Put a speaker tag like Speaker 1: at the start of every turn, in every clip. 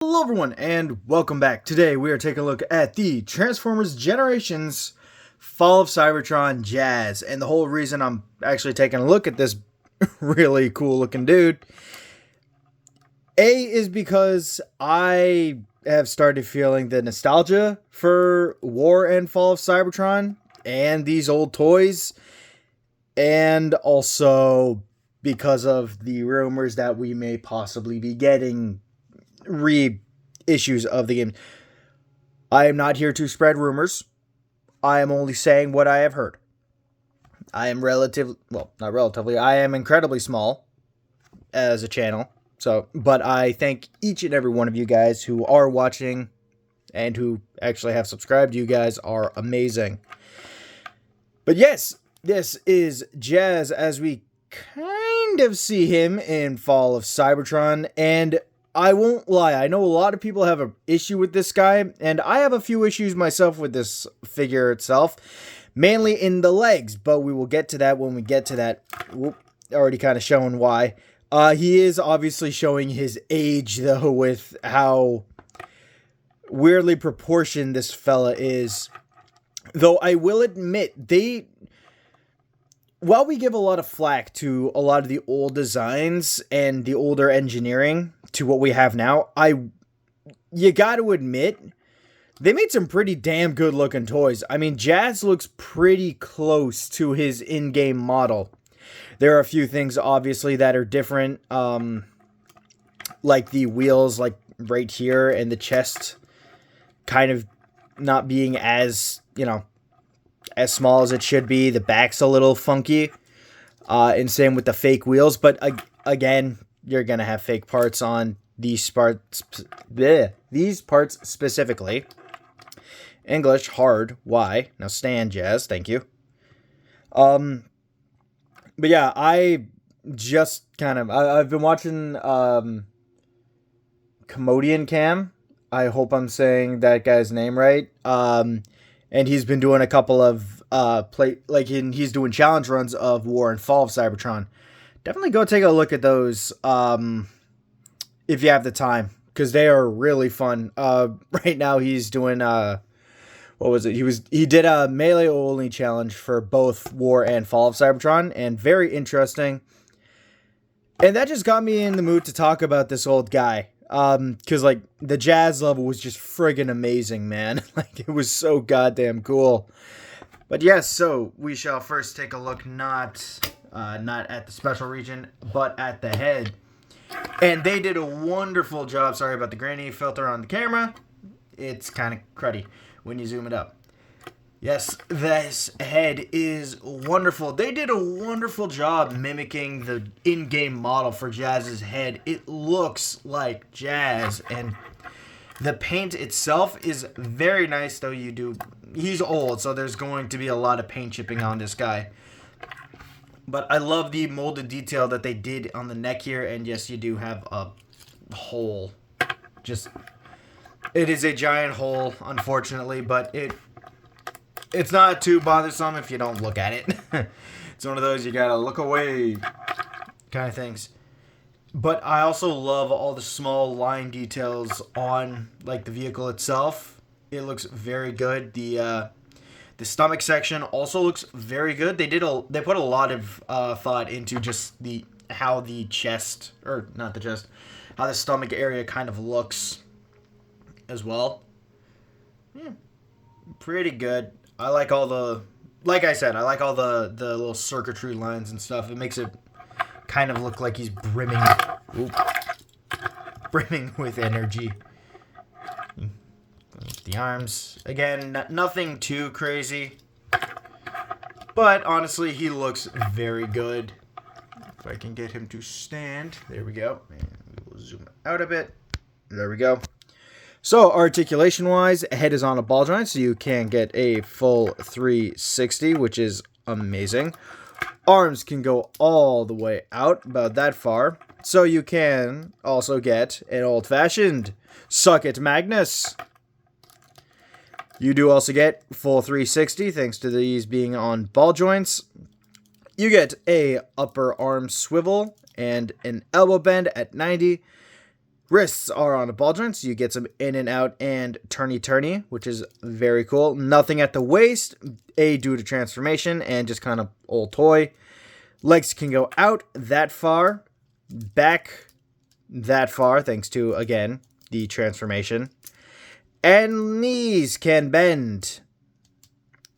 Speaker 1: Hello everyone and welcome back. Today we are taking a look at the Transformers Generations Fall of Cybertron Jazz. And the whole reason I'm actually taking a look at this really cool looking dude, is because I have started feeling the nostalgia for War and Fall of Cybertron and these old toys. And also because of the rumors that we may possibly be getting reissues of the game. I am not here to spread rumors. I am only saying what I have heard. I am I am incredibly small as a channel. But I thank each and every one of you guys who are watching and who actually have subscribed. You guys are amazing. But yes, this is Jazz as we kind of see him in Fall of Cybertron, and I won't lie, I know a lot of people have an issue with this guy, and I have a few issues myself with this figure itself, mainly in the legs, but we will get to that when we get to that. Whoop, already kind of showing why. He is obviously showing his age, though, with how weirdly proportioned this fella is. Though I will admit, while we give a lot of flack to a lot of the old designs and the older engineering to what we have now, you got to admit, they made some pretty damn good looking toys. I mean, Jazz looks pretty close to his in-game model. There are a few things, obviously, that are different, like the wheels, like right here, and the chest kind of not being as, as small as it should be. The back's a little funky, and same with the fake wheels. But again, you're gonna have fake parts on these parts. These parts specifically. English hard. Why? Now stand, Jazz. Thank you. But yeah, I just I've been watching Commodian Cam. I hope I'm saying that guy's name right. And he's been doing a couple of he's doing challenge runs of War and Fall of Cybertron. Definitely go take a look at those if you have the time, because they are really fun. Right now he's doing what was it? He did a melee only challenge for both War and Fall of Cybertron, and very interesting. And that just got me in the mood to talk about this old guy. Cause like the Jazz level was just friggin' amazing, man. Like it was so goddamn cool. But yes, so we shall first take a look not at the special region, but at the head. And they did a wonderful job. Sorry about the grainy filter on the camera. It's kind of cruddy when you zoom it up. Yes, this head is wonderful. They did a wonderful job mimicking the in-game model for Jazz's head. It looks like Jazz, and the paint itself is very nice, though he's old, so there's going to be a lot of paint chipping on this guy. But I love the molded detail that they did on the neck here, and yes, you do have a hole. It is a giant hole, unfortunately, but it's not too bothersome if you don't look at it. It's one of those you gotta look away kind of things. But I also love all the small line details on like the vehicle itself. It looks very good. The stomach section also looks very good. They put a lot of thought into just how the stomach area kind of looks as well. Yeah, pretty good. I like all the little circuitry lines and stuff. It makes it kind of look like he's brimming with energy. The arms, again, nothing too crazy, but honestly, he looks very good. If I can get him to stand, there we go. And we will zoom out a bit. There we go. So, articulation-wise, head is on a ball joint, so you can get a full 360, which is amazing. Arms can go all the way out, about that far. So you can also get an old-fashioned Suck It Magnus. You do also get full 360, thanks to these being on ball joints. You get a upper arm swivel and an elbow bend at 90. Wrists are on a ball joint, so you get some in and out and turny, which is very cool. Nothing at the waist, due to transformation and just kind of old toy. Legs can go out that far, back that far, thanks to, again, the transformation. And knees can bend.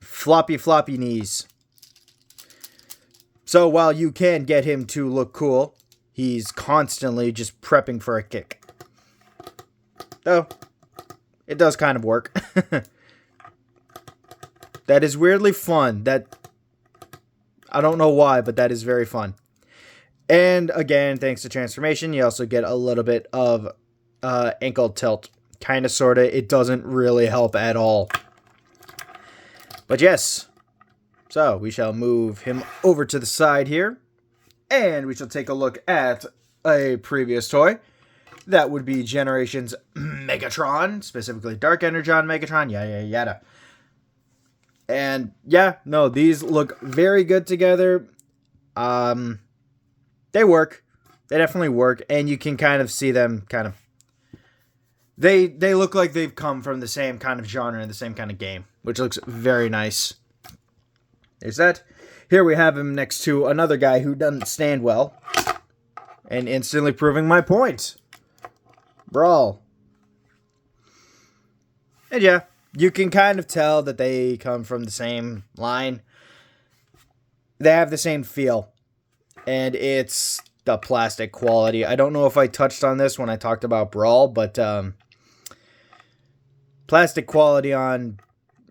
Speaker 1: Floppy knees. So while you can get him to look cool, he's constantly just prepping for a kick. Though, it does kind of work. That is weirdly fun. I don't know why, but that is very fun. And again, thanks to transformation, you also get a little bit of ankle tilt. Kind of, sort of. It doesn't really help at all. But yes. So, we shall move him over to the side here. And we shall take a look at a previous toy. That would be Generations Megatron. Specifically Dark Energon Megatron. Yada. And yeah, no, these look very good together. They work. They definitely work. And you can kind of see them kind of... They look like they've come from the same kind of genre and the same kind of game. Which looks very nice. There's that. Here we have him next to another guy who doesn't stand well. And instantly proving my point. Brawl. And yeah, you can kind of tell that they come from the same line. They have the same feel. And it's the plastic quality. I don't know if I touched on this when I talked about Brawl, but plastic quality on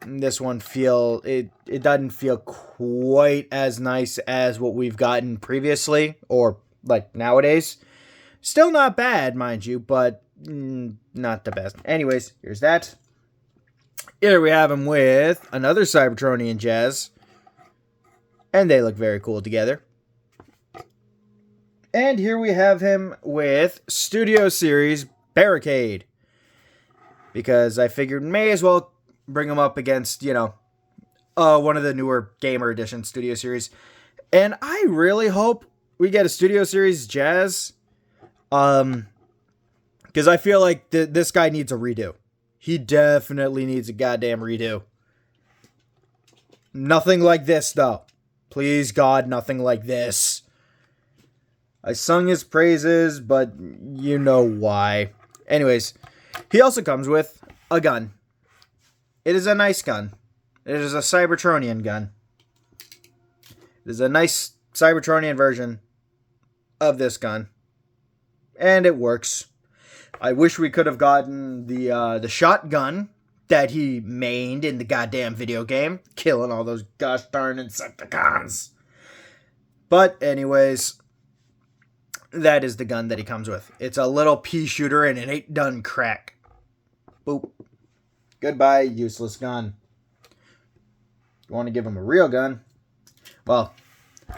Speaker 1: this one it doesn't feel quite as nice as what we've gotten previously or like nowadays. Still not bad, mind you, but not the best. Anyways, here's that. Here we have him with another Cybertronian Jazz. And they look very cool together. And here we have him with Studio Series Barricade. Because I figured may as well bring him up against, one of the newer Gamer Edition Studio Series. And I really hope we get a Studio Series Jazz. Because I feel like this guy needs a redo. He definitely needs a goddamn redo. Nothing like this, though. Please, God, nothing like this. I sung his praises, but you know why. Anyways, he also comes with a gun. It is a nice gun. It is a Cybertronian gun. It is a nice Cybertronian version of this gun. And it works. I wish we could have gotten the shotgun that he mained in the goddamn video game, killing all those gosh darn Insecticons. But anyways, that is the gun that he comes with. It's a little pea shooter and it ain't done crack. Boop. Goodbye, useless gun. You want to give him a real gun? Well,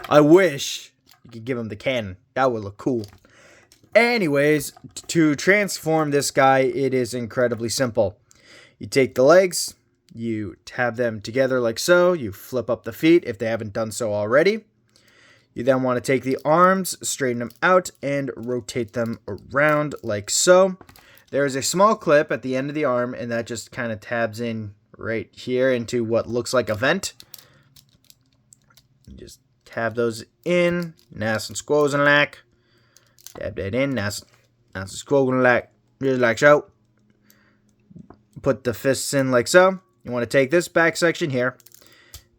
Speaker 1: I wish you could give him the cannon. That would look cool. Anyways, to transform this guy, it is incredibly simple. You take the legs, you tab them together like so, you flip up the feet if they haven't done so already. You then want to take the arms, straighten them out, and rotate them around like so. There is a small clip at the end of the arm, and that just kind of tabs in right here into what looks like a vent. Just tab those in, nice and squoze and lack. Tab that in, nice and squoze and lack, just like so. Put the fists in like so. You want to take this back section here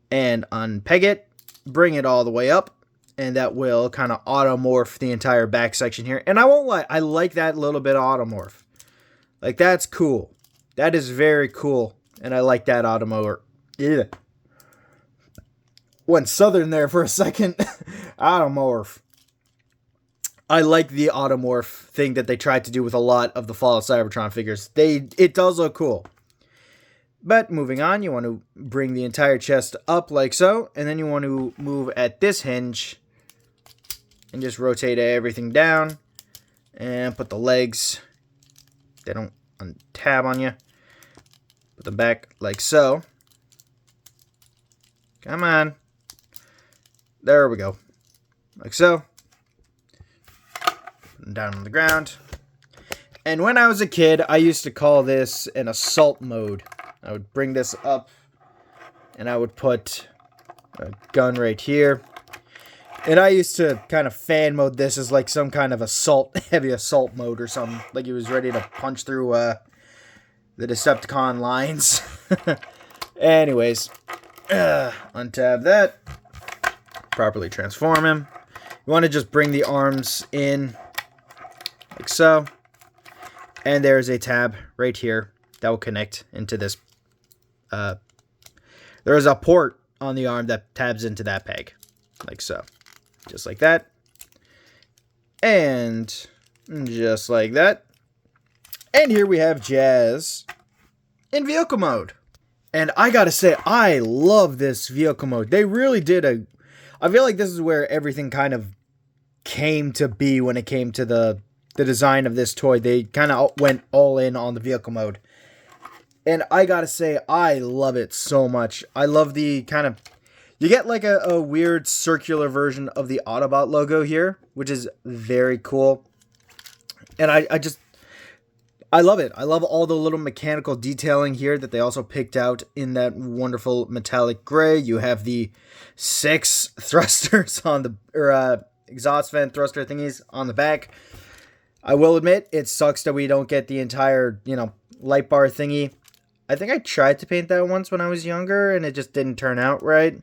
Speaker 1: and unpeg it, bring it all the way up, and that will kind of automorph the entire back section here. And I won't lie, I like that little bit of automorph. Like, that's cool. That is very cool. And I like that automorph. Yeah. Went southern there for a second. Automorph. I like the automorph thing that they tried to do with a lot of the Fall of Cybertron figures. It does look cool. But moving on, you want to bring the entire chest up like so. And then you want to move at this hinge. And just rotate everything down. And put the legs. They don't untab on you. Put them back like so. Come on. There we go. Like so. Put them down on the ground. And when I was a kid, I used to call this an assault mode. I would bring this up, and I would put a gun right here. And I used to kind of fan mode this as like some kind of heavy assault mode or something. Like he was ready to punch through the Decepticon lines. Anyways, untab that. Properly transform him. You want to just bring the arms in like so. And there's a tab right here that will connect into this. There is a port on the arm that tabs into that peg. Like so. Just like that. And just like that. And here we have Jazz in vehicle mode. And I gotta say, I love this vehicle mode. They really did I feel like this is where everything kind of came to be when it came to the design of this toy. They kind of went all in on the vehicle mode. And I gotta say, I love it so much. I love the kind of... You get like a weird circular version of the Autobot logo here, which is very cool. And I love it. I love all the little mechanical detailing here that they also picked out in that wonderful metallic gray. You have the 6 thrusters on the... exhaust vent thruster thingies on the back. I will admit, it sucks that we don't get the entire, light bar thingy. I think I tried to paint that once when I was younger, and it just didn't turn out right.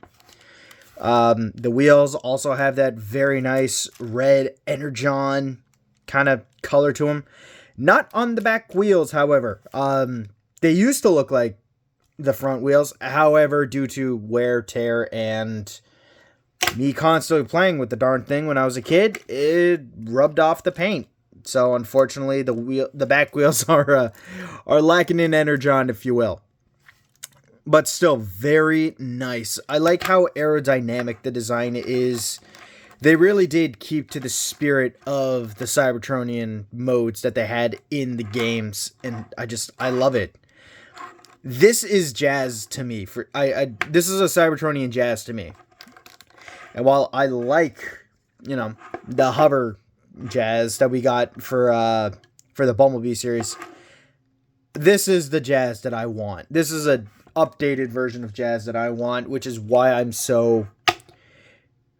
Speaker 1: The wheels also have that very nice red Energon kind of color to them. Not on the back wheels, however. They used to look like the front wheels. However, due to wear, tear, and me constantly playing with the darn thing when I was a kid, it rubbed off the paint. So unfortunately, the back wheels are lacking in Energon, if you will. But still, very nice. I like how aerodynamic the design is. They really did keep to the spirit of the Cybertronian modes that they had in the games, and I love it. This is Jazz to me. This is a Cybertronian Jazz to me. And while I like, the hover Jazz that we got for the Bumblebee series, this is the Jazz that I want. This is a updated version of Jazz that I want, which is why I'm so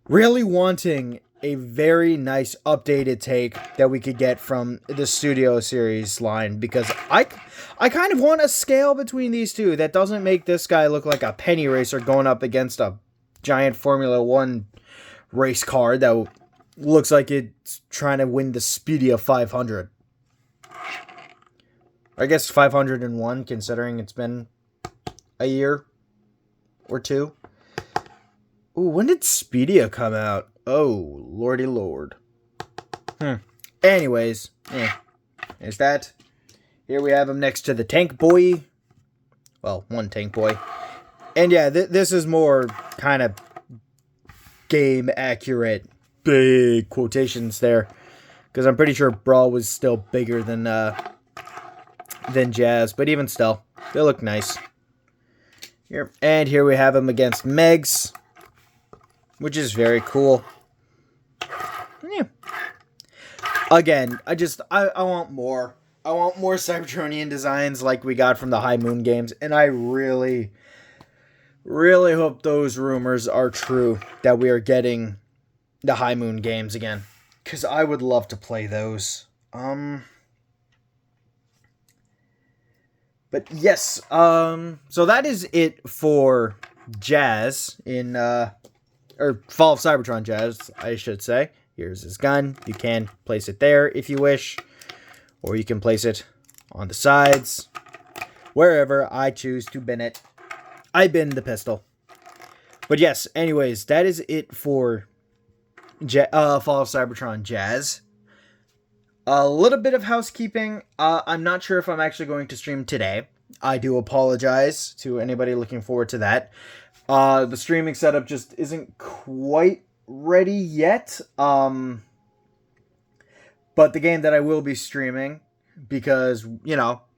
Speaker 1: really wanting a very nice updated take that we could get from the Studio Series line, because I kind of want a scale between these two that doesn't make this guy look like a penny racer going up against a giant Formula 1 race car that looks like it's trying to win the Speedia 500. I guess 501, considering it's been a year or two. Ooh, when did Speedia come out? Oh, lordy lord. Anyways, there's that. Here we have him next to the Tank Boy. Well, one Tank Boy. And yeah, this is more kind of game accurate. Big quotations there. Because I'm pretty sure Brawl was still bigger than Jazz. But even still, they look nice. Here. And here we have him against Megs, which is very cool. Yeah. Again, I want more. I want more Cybertronian designs like we got from the High Moon games, and I really, really hope those rumors are true that we are getting the High Moon games again, because I would love to play those. But yes, so that is it for Jazz in, or Fall of Cybertron Jazz, I should say. Here's his gun. You can place it there if you wish, or you can place it on the sides, wherever I choose to bin it. I bin the pistol. But yes, anyways, that is it for Fall of Cybertron Jazz. A little bit of housekeeping. I'm not sure if I'm actually going to stream today. I do apologize to anybody looking forward to that. The streaming setup just isn't quite ready yet. But the game that I will be streaming, because,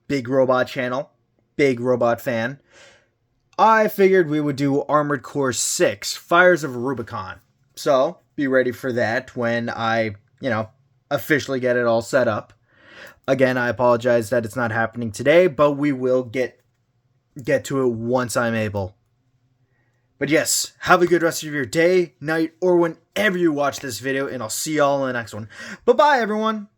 Speaker 1: big robot channel, big robot fan, I figured we would do Armored Core 6, Fires of Rubicon. So, be ready for that when I, officially get it all set up. Again, I apologize that it's not happening today, but we will get to it once I'm able. But yes, have a good rest of your day, night, or whenever you watch this video, and I'll see y'all in the next one. Bye-bye, everyone!